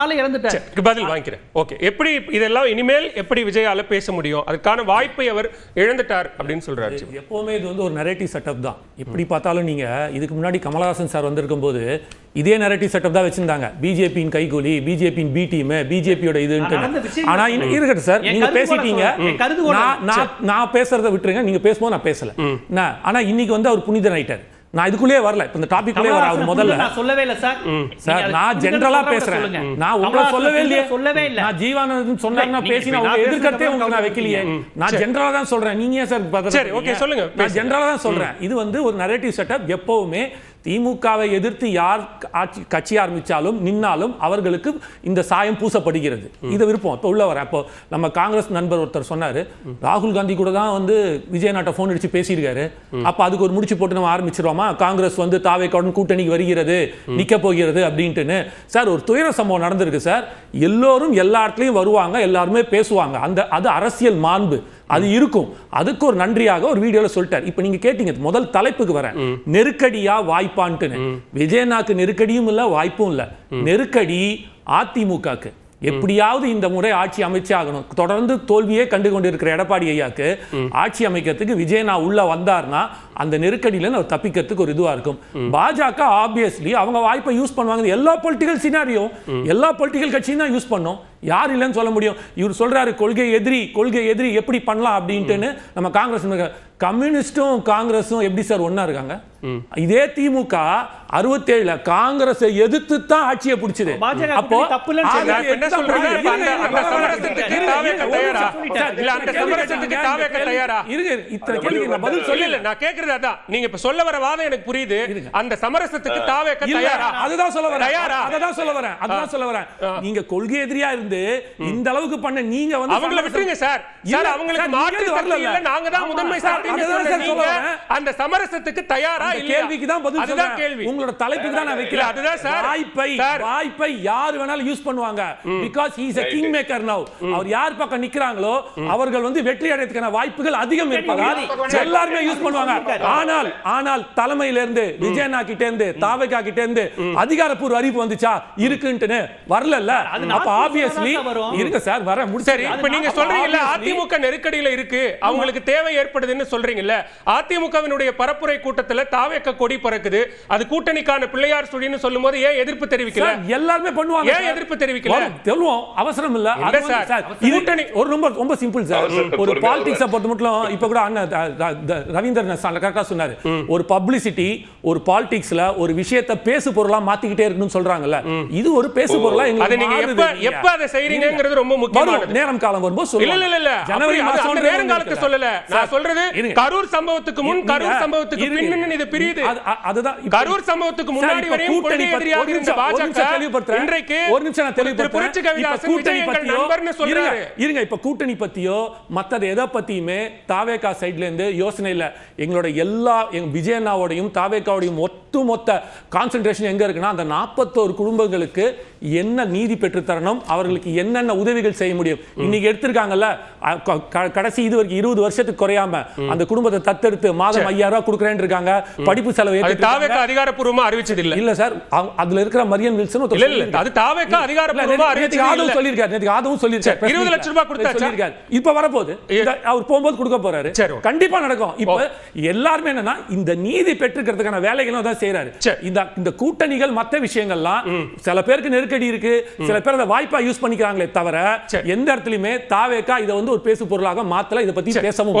பதில் வாங்கிக்கிறேன். ஓகே, எப்படி இதெல்லாம் இனிமேல் எப்படி விஜயால பேச முடியும், அதுக்கான வாய்ப்பை அவர் இழந்துட்டார் அப்படின்னு சொல்றாரு. எப்பவுமே இது வந்து ஒரு நரேட்டிவ் செட்டப் தான். எப்படி பார்த்தாலும் நீங்க இதுக்கு முன்னாடி கமலஹாசன் சார் வந்திருக்கும் போது இதே நரேட்டிவ் செட்டப் தான் வச்சிருந்தாங்க. பிஜேபியின் கைகூலி, பிஜேபியின் பி டீம், பிஜேபியோட இதுன்னு. ஆனா இருக்கட்டும் சார், நீங்க பேசிட்டீங்க, நான் பேசுறதை விட்டுருங்க, நீங்க பேசும்போது நான் பேசல. ஆனா இன்னைக்கு வந்து அவர் புனிதன் ஆயிட்டார். நான் இதுக்குள்ளே வரல, இப்ப இந்த டாபிக்குள்ளே வர அவர் முதல்ல நான் சொல்லவே இல்ல சார். சார் நான் ஜெனரலா பேசுறேன். நான் உங்களை சொல்லவே இல்ல. நான் ஜீவானந்தன் சொன்னாருன்னா பேசி நான் உங்க எதிர்க்கறதே உங்களுக்கு நான் வைக்கலையே. நான் ஜெனரலா தான் சொல்றேன். நீங்க ஏன் சார் சரி ஓகே சொல்லுங்க. நான் ஜெனரலா தான் சொல்றேன். இது வந்து ஒரு நரேட்டிவ் செட்டப். எப்பவுமே திமுகவை எதிர்த்து யார் கட்சி ஆரம்பிச்சாலும் நின்னாலும் அவர்களுக்கு இந்த சாயம் பூசப்படுகிறது. இது விருப்பம். இப்போ உள்ள வர அப்போ நம்ம காங்கிரஸ் நண்பர் ஒருத்தர் சொன்னாரு, ராகுல் காந்தி கூட தான் வந்து விஜய் நாட்டை போன் அடிச்சு பேசியிருக்காரு. அப்ப அதுக்கு ஒரு முடிச்சு போட்டு நம்ம ஆரம்பிச்சிருவோமா, காங்கிரஸ் வந்து தாவேக்காவுடன் கூட்டணிக்கு வருகிறது, நிக்க போகிறது அப்படின்ட்டு. சார் ஒரு துயர சம்பவம் நடந்திருக்கு சார். எல்லோரும் எல்லா இடத்துலையும் வருவாங்க, எல்லாருமே பேசுவாங்க. அது அரசியல் மாண்பு, அது இருக்கும். அதுக்கு ஒரு நன்றியாக ஒரு வீடியோல சொல்லிட்டார். இப்ப நீங்க கேட்டீங்க, முதல் தலைப்புக்கு வரேன். நெருக்கடியா வாய்ப்பான்ட்டு. விஜயநாக்கு நெருக்கடியும் இல்ல, வாய்ப்பும் இல்ல. நெருக்கடி அதிமுகக்கு. எப்படியாவது இந்த முறை ஆட்சி அமைச்சாகணும். தொடர்ந்து தோல்வியே கண்டு கொண்டிருக்கிற எடப்பாடி ஐயாக்கு ஆட்சி அமைக்கிறதுக்கு விஜயனா உள்ள வந்தார்னா அந்த நெருக்கடியில அவர் தப்பிக்கிறதுக்கு ஒரு இதுவா இருக்கும். பாஜக ஆப்வியஸ்லி அவங்க வாய்ப்பை யூஸ் பண்ணுவாங்க. எல்லா பொலிட்டிக்கல் சினாரியோ, எல்லா பொலிட்டிக்கல் கட்சியும் தான் யூஸ் பண்ணும். யார் இல்லைன்னு சொல்ல முடியும். இவர் சொல்றாரு கொள்கை எதிரி எப்படி பண்ணலாம் அப்படின்ட்டு. நம்ம காங்கிரஸ், கம்யூனிஸ்டும் காங்கிரஸும் எப்படி சார் ஒன்னா இருக்காங்க? இதே திமுக 67 காங்கிரஸை எதிர்த்து தான் ஆட்சியை பிடிச்சது. அப்போ நீங்க இப்ப சொல்ல வர வாதம் எனக்கு புரியுது. அந்த சமரசத்துக்கு தாவேக தயாரா? அதுதான் சொல்ல வரேன். நீங்க கொள்கை எதிரியா இருந்து இந்த அளவுக்கு பண்ண நீங்க வந்து அவங்கள விட்டுருங்க சார். சார் அவங்களுக்கு மாற்று வரல. நாங்க தான் முதன்மை சார்பு சொல்றீங்க. அந்த சமரசத்துக்கு தயாரா? கேள்விக்கு தான் பதில் சொல்றேன். கேள்வி உங்களோட தலைப்புக்கு தான் நான் வைக்கிறேன். அதுதான் சார். வாய்ப்பை யார் வேணாலும் யூஸ் பண்ணுவாங்க. because he is a king maker now. அவர் யார் பக்கம் நிக்கறாங்களோ அவர்கள் வந்து வெற்றி அடையறதுக்கான வாய்ப்புகள் அதிகம் இருப்பதால் எல்லாரும் யூஸ் பண்ணுவாங்க. ஆனால் தலைமையில இருந்து விஜயனா கிட்ட இருந்து தாவேகா கிட்ட இருந்து அதிகாரப்பூர்வ அறிவிப்பு வந்துச்சா? இருக்குன்னு வரல. அப்ப ஆப்வியஸ்லி இருங்க சார், வர சரி. இப்ப நீங்க சொல்றீங்கல்ல அதிமுக நெருக்கடியில இருக்கு, அவங்களுக்கு தேவை ஏற்படுதுன்னு சொல்றீங்கல்ல. அதிமுகவினுடைய பரப்புரை கூட்டத்துல தாவேக கொடி பறக்குது, அது கூட்டணிக்கான பிள்ளையார் சுழின்னு சொல்லும்போது ஏன் எதிர்ப்பு தெரிவிக்கல? எல்லாரும் பண்ணுவாங்க. ஏன் எதிர்ப்பு தெரிவிக்கல? தெல்லுவோம், அவசரம் இல்ல. கூட்டணி ஒரு ரொம்ப சிம்பிள் சார். ஒரு பாலிடிக்ஸ் பொறுத்த மட்டும் இப்ப கூட ரவீந்திரன் கரெக்டா சொன்னாரு. ஒரு பப்ளிசிட்டி, ஒரு பாலிடிக்ஸ்ல ஒரு விஷயத்தை பேசு பொருளா மாத்திக்கிட்டே இருக்கணும்னு சொல்றாங்கல்ல. இது ஒரு பேசு பொருளா எப்ப அதை செய்றீங்கிறது ரொம்ப முக்கியமானது. நேரம் காலம் வரும்போது சொல்லுங்க. இல்ல ஜனவரி அந்த நேரம் காலத்தை சொல்லல. நான் சொல்றது கரூர் சம்பவத்துக்கு முன், கரூர் சம்பவத்துக்கு பின்னு இது பிரியுது. அதுதான் கரூர் சம்பவத்துக்கு முன்னாடி வரையும் கொள்கை எதிரியாக இருந்த பாஜக இன்றைக்கு ஒரு நிமிஷம் நான் தெளிவுபடுத்துறேன். இப்ப கூட்டணி பத்தியோ மத்தது எதை பத்தியுமே தாவேகா சைடுல இருந்து யோசனை இல்ல. எங்களோட எல்லா விஜயனாவோடையும் தாவேகாவோடையும் ஒட்டுமொத்த கான்சென்ட்ரேஷன் எங்க இருக்குன்னா, அந்த 41 குடும்பங்களுக்கு என்ன நீதி பெற்று தரணும், அவர்களுக்கு என்னென்ன உதவிகள் செய்ய முடியும். இன்னைக்கு எடுத்திருக்காங்கல்ல, கடைசி இது வரைக்கும் 20 வருஷத்துக்கு குறையாம அந்த குடும்பத்தை தத்தெடுத்து மாதம் 5000 ரூபாய் கொடுக்குறேன்னு இருக்காங்க. படிப்பு செலவு அதிகாரப்பூர்வமா அறிவிச்சது இல்ல சார். அதுல இருக்கிற மரியன் வில்சன் அது தாவேகா அதிகாரப்பூர்வமா அறிவிச்சது சொல்லிருக்காரு. 20 லட்சம் ரூபாய் கொடுத்தாரு. இப்ப வரப்போகுது, அவர் போகும்போது கொடுக்க போறாரு. கண்டிப்பா நடக்கும். இப்ப எல்லாருமே என்னன்னா இந்த நீதி பெற்றுக்கிறதுக்கான வேலைகளும் தான் செய்யறாரு. இந்த கூட்டணிகள் மற்ற விஷயங்கள்லாம் சில பேருக்கு நெருக்கடி இருக்கு, சில பேர் அதை வாய்ப்பா யூஸ் பண்ணிக்கிறாங்களே தவிர எந்த இடத்துலயுமே தாவேகா இதை வந்து ஒரு பேசு பொருளாக மாத்தல. இதை பத்தி பேசவும்